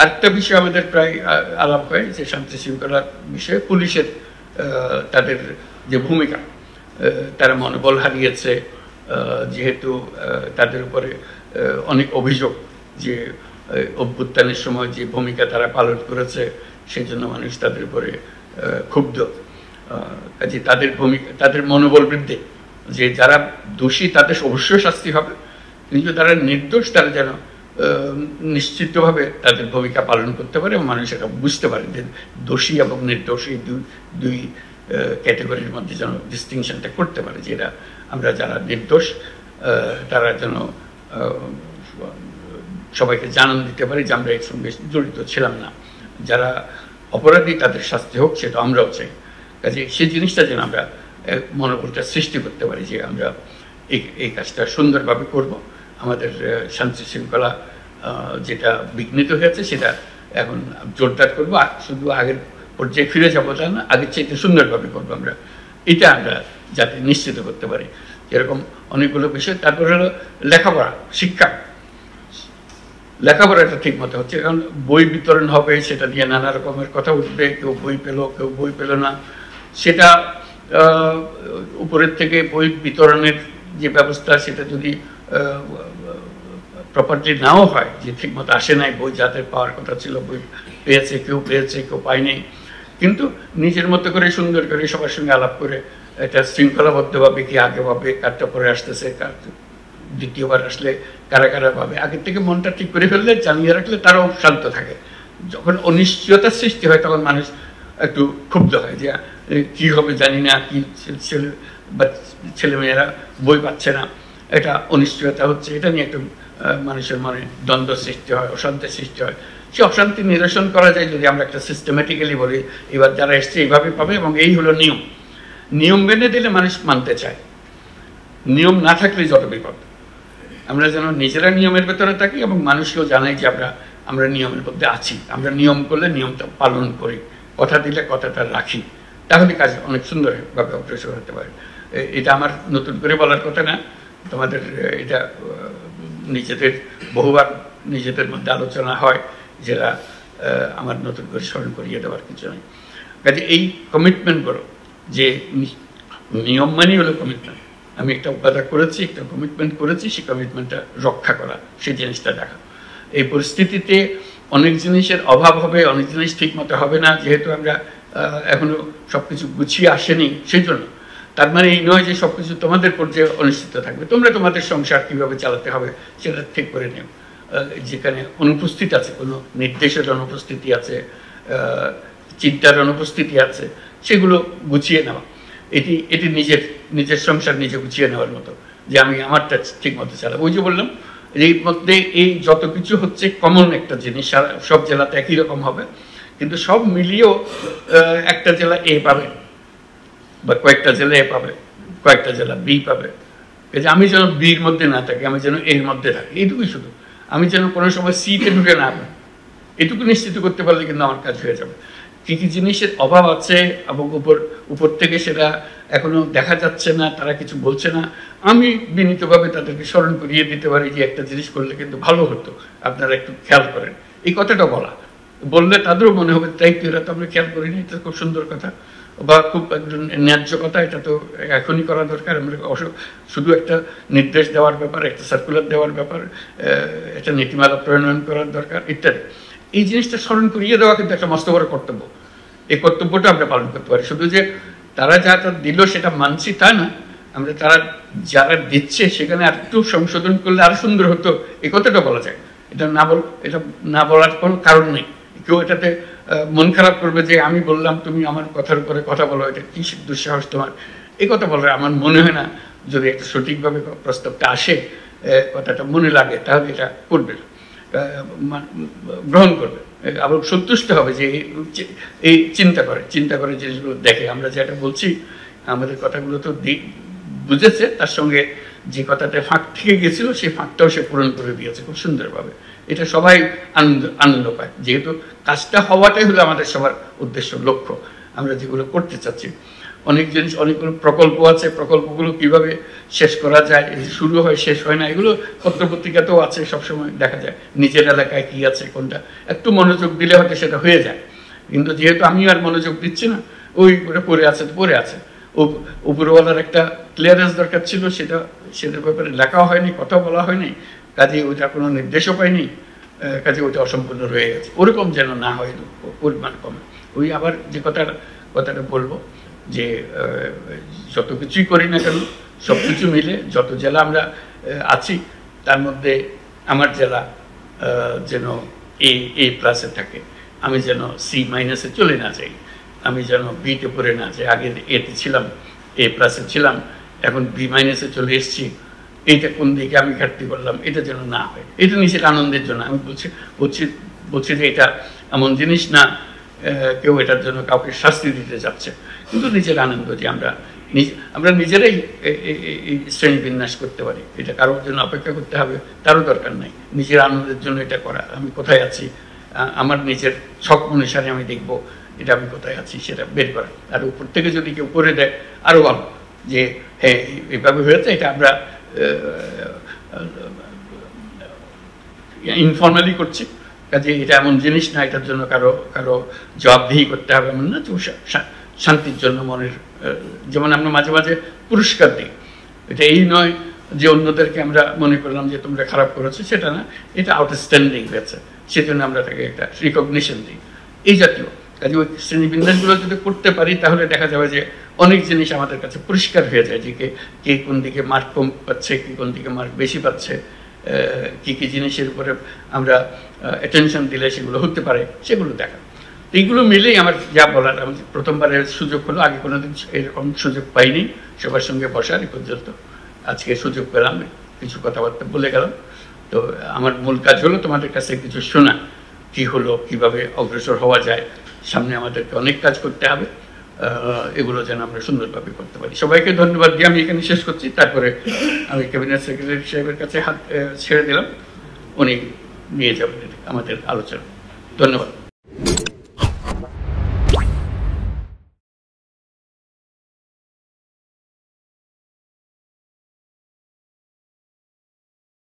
আরেকটা বিষয় আমাদের প্রায় আলাপ হয় যে শান্তি শৃঙ্খলার বিষয়ে পুলিশের তাদের যে ভূমিকা, তারা মনোবল হারিয়েছে, যেহেতু তাদের উপরে অনেক অভিযোগ যে অভ্যুত্থানের সময় যে ভূমিকা তারা পালন করেছে সেই জন্য মানুষ তাদের উপরে ক্ষুব্ধ। কাজে তাদের ভূমিকা, তাদের মনোবল বৃদ্ধি, যে যারা দোষী তাদের অবশ্যই শাস্তি হবে, কিন্তু যারা নির্দোষ তারা যেন নিশ্চিতভাবে তাদের ভূমিকা পালন করতে পারে এবং মানুষ এটা বুঝতে পারে যে দোষী এবং নির্দোষী দুই ক্যাটাগরির মধ্যে যেন ডিস্টিংশনটা করতে পারে, যেটা আমরা যারা নির্দোষ তারা যেন সবাইকে জানান দিতে পারি যে আমরা এর সঙ্গে জড়িত ছিলাম না, যারা অপরাধী তাদের শাস্তি হোক সেটা আমরাও চাই। কাজে সেই জিনিসটা যেন আমরা মনোবলটা সৃষ্টি করতে পারি যে আমরা এই কাজটা সুন্দরভাবে করব, আমাদের শান্তি শৃঙ্খলা যেটা বিঘ্নিত হয়েছে সেটা এখন জোরদার করবো, শুধু আগের পর্যায়ে ফিরে যাবো তা না, আগের চাইতে সুন্দরভাবে করবো আমরা, এটা আমরা যাতে নিশ্চিত করতে পারি। এরকম অনেকগুলো বিষয়। তারপর হলো লেখাপড়া, শিক্ষা, লেখাপড়াটা ঠিক মতো হচ্ছে, কারণ বই বিতরণ হবে সেটা নিয়ে নানা রকমের কথা উঠবে, কেউ বই পেল কেউ বই পেল না, সেটা উপরের থেকে বই বিতরণের যে ব্যবস্থা সেটা যদি প্রপারলি নাও হয়, যে ঠিক মতো আসে নাই বই যাদের পাওয়ার কথা ছিল, বই পেয়েছে কেউ পায়নি, কিন্তু নিজের মতো করে সুন্দর করে সবার সঙ্গে আলাপ করে এটা শৃঙ্খলাবদ্ধভাবে কি আগে পাবে, কারটা পরে আসতেছে, কার দ্বিতীয়বার আসলে কারা কারা পাবে, আগের থেকে মনটা ঠিক করে ফেললে জানিয়ে রাখলে তারাও শান্ত থাকে। যখন অনিশ্চয়তার সৃষ্টি হয় তখন মানুষ একটু ক্ষুব্ধ হয় যে কি হবে জানি না, কি ছেলেমেয়েরা বই পাচ্ছে না, এটা অনিশ্চয়তা হচ্ছে, এটা নিয়ে একটু মানুষের মনে দ্বন্দ্ব সৃষ্টি হয়, অশান্তির সৃষ্টি হয়। সে অশান্তি নিরসন করা যায় যদি আমরা একটা সিস্টেমেটিক্যালি বলি এবার যারা এসছে এইভাবে পাবে এবং এই হলো নিয়ম, নিয়ম মেনে দিলে মানুষ মানতে চায়, নিয়ম না থাকলে যত বিপদ। আমরা যেন নিজেরা নিয়মের ভেতরে থাকি এবং মানুষকেও জানাই যে আমরা নিয়মের মধ্যে আছি, আমরা নিয়ম করলে নিয়মটা পালন করি, কথা দিলে কথাটা রাখি, তাহলে কাজ অনেক সুন্দরভাবে অগ্রসর হতে পারে। এটা আমার নতুন করে বলার কথা না, তোমাদের এটা নিজেদের বহুবার নিজেদের মধ্যে আলোচনা হয়, যেটা আমার নতুন করে স্মরণ করিয়ে দেওয়ার কিছু নয়। কাজে এই কমিটমেন্টগুলো, যে নিয়ম মানি হলো কমিটমেন্ট, আমি একটা উপাদান করেছি, একটা কমিটমেন্ট করেছি, সেই কমিটমেন্টটা রক্ষা করা, সেই জিনিসটা দেখা। এই পরিস্থিতিতে অনেক জিনিসের অভাব হবে, অনেক জিনিস ঠিক মতো হবে না, যেহেতু আমরা এখনো সবকিছু গুছিয়ে আসেনি, সেই জন্য। তার মানে এই নয় যে সবকিছু তোমাদের পর্যায়ে অনিশ্চিত থাকবে, তোমরা তোমাদের সংসার কিভাবে চালাতে হবে সেটা ঠিক করে নিও। যেখানে অনুপস্থিত আছে, কোনো নির্দেশের অনুপস্থিতি আছে, চিন্তার অনুপস্থিতি আছে, সেগুলো গুছিয়ে নেওয়া, এটি নিজের সংসার নিজে গুছিয়ে নেওয়ার মতো, যে আমি আমারটা ঠিক মতো চালাবো। ওই যে বললাম এর মধ্যে এই যত কিছু হচ্ছে কমন একটা জিনিস, সব জেলাতে একই রকম হবে, কিন্তু সব মিলিয়েও একটা জেলা এ পাবে বা কয়েকটা জেলা এ পাবে, কয়েকটা জেলা বি পাবে। এই যে আমি যেন বির মধ্যে না থাকি, আমি যেন এর মধ্যে থাকি, এইটুকুই শুধু। আমি যেন কোনো সময় সিতে ঢুকে না পাই, এটুকু নিশ্চিত করতে পারলে কিন্তু আমার কাজ হয়ে যাবে। কি কি জিনিসের অভাব আছে এবং উপর থেকে সেটা এখনো দেখা যাচ্ছে না, তারা কিছু বলছে না, আমি বিনীতভাবে তাদেরকে স্মরণ করিয়ে দিতে পারি যে একটা জিনিস করলে কিন্তু ভালো হতো, আপনারা একটু খেয়াল করেন। এই কথাটা বললে তাদেরও মনে হবে তাই তো, এরা তো আমরা খেয়াল করিনি, এটা খুব সুন্দর কথা বা খুব একজন ন্যায্য কথা, এটা তো এখনই করা দরকার। আমরা শুধু একটা নির্দেশ দেওয়ার ব্যাপার, একটা সার্কুলার দেওয়ার ব্যাপার, একটা নীতিমালা প্রণয়ন করার দরকার ইত্যাদি। এই জিনিসটা স্মরণ করিয়ে দেওয়া কিন্তু একটা মস্ত বড় কর্তব্য। এই কর্তব্যটা আমরা পালন করতে পারি। শুধু যে তারা যা দিল সেটা মানছি তা না, আমরা তারা যারা দিচ্ছে সেখানে আর একটু সংশোধন করলে আরো সুন্দর হতো, এই কথাটা বলা যায়। এটা না বলার কোনো কারণ নেই। কেউ এটাতে মন খারাপ করবে যে আমি বললাম তুমি আমার কথার উপরে কথা বলো, এটা কি দুঃসাহস তোমার, এই কথা বলে আমার মনে হয় না। যদি একটা সঠিকভাবে প্রস্তাবটা আসে, কথাটা মনে লাগে, তাহলে এটা করবে, গ্রহণ করবে, আবার সন্তুষ্ট হবে যে এই চিন্তা করে জিনিসগুলো দেখে। আমরা যেটা বলছি আমাদের কথাগুলো তো বুঝেছে, তার সঙ্গে যে কথাটা ফাঁক থেকে গেছিল সেই ফাঁকটাও সে পূরণ করে দিয়েছে খুব সুন্দরভাবে। এটা সবাই আনন্দ পায়, যেহেতু কাজটা হওয়াটাই হলো আমাদের সবার উদ্দেশ্য, লক্ষ্য, আমরা যেগুলো করতে চাচ্ছি। অনেক জিনিস, অনেকগুলো প্রকল্প আছে, প্রকল্পগুলো কিভাবে শেষ করা যায়, শুরু হয় শেষ হয় না, এগুলো পত্রপত্রিকাতেও আছে, সবসময় দেখা যায় নিজের এলাকায় কি আছে কোনটা, একটু মনোযোগ দিলে হয়তো সেটা হয়ে যায়। কিন্তু যেহেতু আমি আর মনোযোগ দিচ্ছি না, ওই ওটা পড়ে আছে তো পড়ে আছে। উপরওয়ালার একটা ক্লিয়ারেন্স দরকার ছিল, সেটার ব্যাপারে লেখাও হয়নি, কথা বলা হয়নি, কাজে ওইটা কোনো নির্দেশও পাইনি, কাজে ওইটা অসম্পূর্ণ রয়ে গেছে। ওরকম যেন না হয়, পরিমাণ কমে। ওই আবার যে কথাটা বলবো যে যত কিছুই করি না কেন, সব কিছু মিলে যত জেলা আমরা আছি তার মধ্যে আমার জেলা যেন A+ থাকে, আমি যেন C- চলে না যাই, আমি যেন বিতে পড়ে না যাই। আগে এতে ছিলাম, A+ ছিলাম, এখন B- চলে এসেছি, এইটা কোন দিকে আমি ঘাটতি করলাম, এটা যেন না হয়। এটা নিজের আনন্দের জন্য আমি বলছি যে এটা এমন জিনিস না কেউ এটার জন্য কাউকে শাস্তি দিতে যাচ্ছে, কিন্তু নিজের আনন্দ যে আমরা নিজেরাই এই শ্রেণী বিন্যাস করতে পারি। এটা কারোর জন্য অপেক্ষা করতে হবে তারও দরকার নাই, নিজের আনন্দের জন্য এটা করা। আমি কোথায় আছি, আমার নিজের শখ অনুসারে আমি দেখব এটা আমি কোথায় আছি সেটা বের করা। আর উপর থেকে যদি কেউ করে দেয় আরো ভালো, যে হ্যাঁ এইভাবে হয়েছে, এটা আমরা ইনফর্মালি করছি, কাজে এটা এমন জিনিস না এটার জন্য কারো জবাবদিহি করতে হবে এমন না। তো শান্তির জন্য মনের, যেমন আমরা মাঝে মাঝে পুরস্কার দিই, এটা এই নয় যে অন্যদেরকে আমরা মনে করলাম যে তোমরা খারাপ করেছো, সেটা না, এটা আউটস্ট্যান্ডিং হয়েছে সেজন্য আমরা তাকে একটা রিকগনিশন দিই, এই জাতীয়। কাজে ওই শ্রেণীবিন্যাসগুলো যদি করতে পারি তাহলে দেখা যাবে যে অনেক জিনিস আমাদের কাছে পরিষ্কার হয়ে যায়, যে কে কোন দিকে মার্ক কম পাচ্ছে, কে কোন দিকে মার্ক বেশি পাচ্ছে, কি কি জিনিসের উপরে আমরা অ্যাটেনশন দিলে সেগুলো হতে পারে, সেগুলো দেখা। এইগুলো মিলেই আমার যা বলার, আমি প্রথমবারের সুযোগ হলো, আগে কোনোদিন এরকম সুযোগ পাইনি সবার সঙ্গে বসার এ পর্যন্ত। আজকে সুযোগ পেলাম, কিছু কথাবার্তা বলে গেলাম। তো আমার মূল কাজ হলো তোমাদের কাছে কিছু শোনা, কি হলো, কিভাবে অগ্রসর হওয়া যায়, সামনে আমাদেরকে অনেক কাজ করতে হবে, এগুলো যেন আমরা সুন্দরভাবে করতে পারি। সবাইকে ধন্যবাদ দিয়ে আমি এখানে শেষ করছি। তারপরে আমি ক্যাবিনেট সেক্রেটারি সাহেবের কাছে হাত ছেড়ে দিলাম, উনি নিয়ে যাবেন আমাদের আলোচনা। ধন্যবাদ।